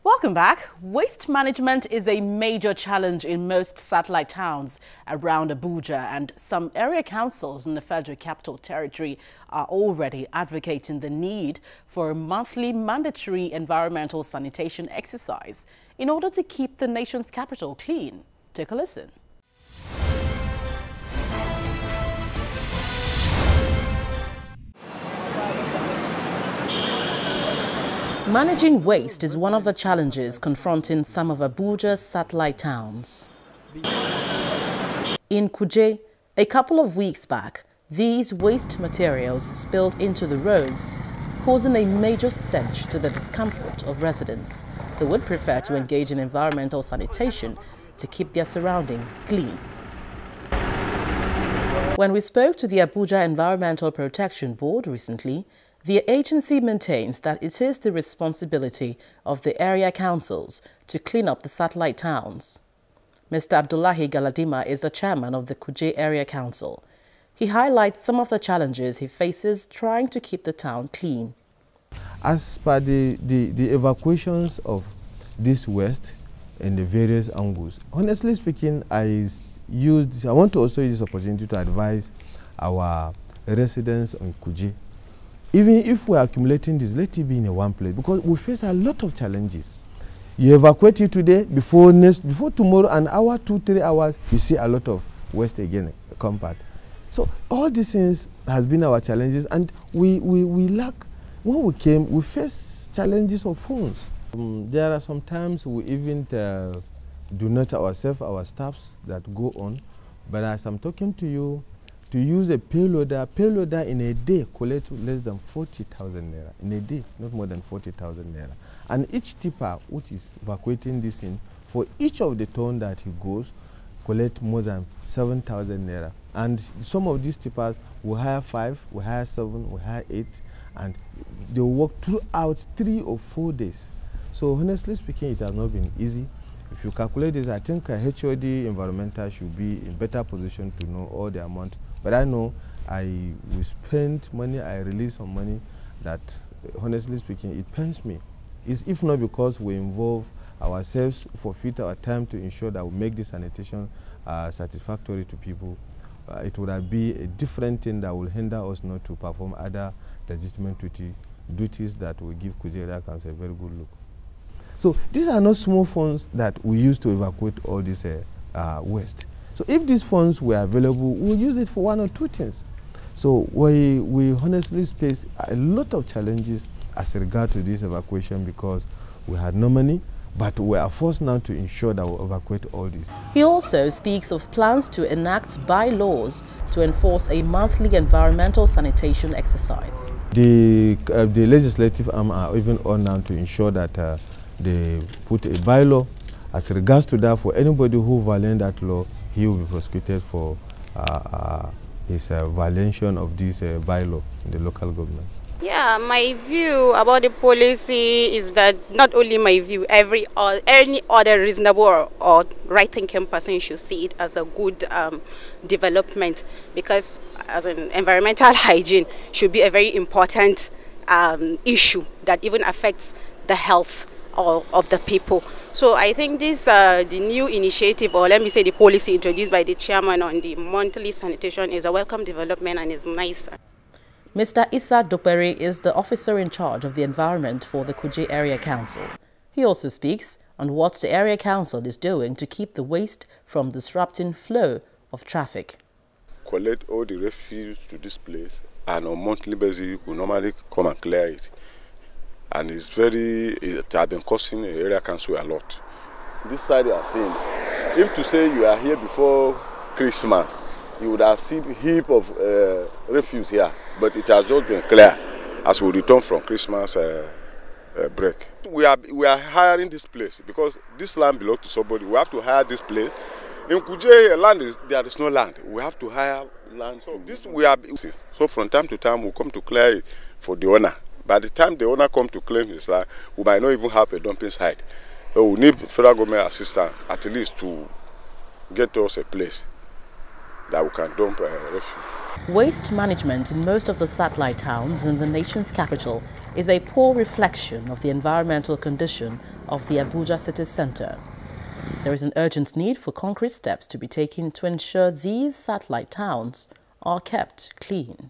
Welcome back. Waste management is a major challenge in most satellite towns around Abuja, and some area councils in the Federal Capital Territory are already advocating the need for a monthly mandatory environmental sanitation exercise in order to keep the nation's capital clean. Take a listen. Managing waste is one of the challenges confronting some of Abuja's satellite towns. In Kuje, a couple of weeks back, these waste materials spilled into the roads, causing a major stench to the discomfort of residents who would prefer to engage in environmental sanitation to keep their surroundings clean. When we spoke to the Abuja Environmental Protection Board recently, the agency maintains that it is the responsibility of the area councils to clean up the satellite towns. Mr. Abdullahi Galadima is the chairman of the Kuje Area Council. He highlights some of the challenges he faces trying to keep the town clean. As per the evacuations of this waste in the various angles, honestly speaking, I want to also use this opportunity to advise our residents on Kuje. Even if we are accumulating this, let it be in one place, because we face a lot of challenges. You evacuate it today, before tomorrow, an hour, 2-3 hours, you see a lot of waste again compared. So all these things has been our challenges, and we lack. When we came, we face challenges of funds. There are some times we even do not ourselves, our staffs that go on. But as I'm talking to you, to use a payloader in a day collects less than 40,000 naira. In a day, not more than 40,000 naira. And each tipper, which is evacuating this in, for each of the ton that he goes, collect more than 7,000 naira. And some of these tippers will hire 5, will hire 7, will hire 8, and they will work throughout 3 or 4 days. So honestly speaking, it has not been easy. If you calculate this, I think a HOD environmental should be in better position to know all the amount. But I know we spend money, I release some money that, honestly speaking, it pains me. It's if not because we involve ourselves, forfeit our time to ensure that we make this sanitation satisfactory to people, it would have been a different thing that will hinder us not to perform other legitimate duties that will give Kuje Area Council a very good look. So these are not small funds that we use to evacuate all this waste. So if these funds were available, we'll use it for 1 or 2 things. So we honestly face a lot of challenges as regard to this evacuation because we had no money, but we are forced now to ensure that we evacuate all this. He also speaks of plans to enact bylaws to enforce a monthly environmental sanitation exercise. The legislative arm are even on now to ensure that they put a bylaw. As regards to that, for anybody who violates that law, he will be prosecuted for his violation of this bylaw in the local government. Yeah, my view about the policy is that not only my view, any other reasonable or right-thinking person should see it as a good development, because as an environmental hygiene should be a very important issue that even affects the health of the people. So I think this the new initiative, or let me say the policy introduced by the chairman on the monthly sanitation, is a welcome development and is nice. Mr. Issa Dopere is the officer in charge of the environment for the Kuje Area Council. He also speaks on what the Area Council is doing to keep the waste from disrupting flow of traffic. Collect all the refuse to this place, and on monthly basis we normally come and clear it. And it has been costing the area council a lot. This side you are seeing, if to say you are here before Christmas, you would have seen a heap of refuse here, but it has just been clear as we return from Christmas break. We are hiring this place because this land belongs to somebody. We have to hire this place. In Kuje, there is no land. We have to hire land. So from time to time we come to clear it for the owner. By the time the owner comes to claim his land, we might not even have a dumping site. So we need federal government assistance at least to get us a place that we can dump refuse. Waste management in most of the satellite towns in the nation's capital is a poor reflection of the environmental condition of the Abuja city centre. There is an urgent need for concrete steps to be taken to ensure these satellite towns are kept clean.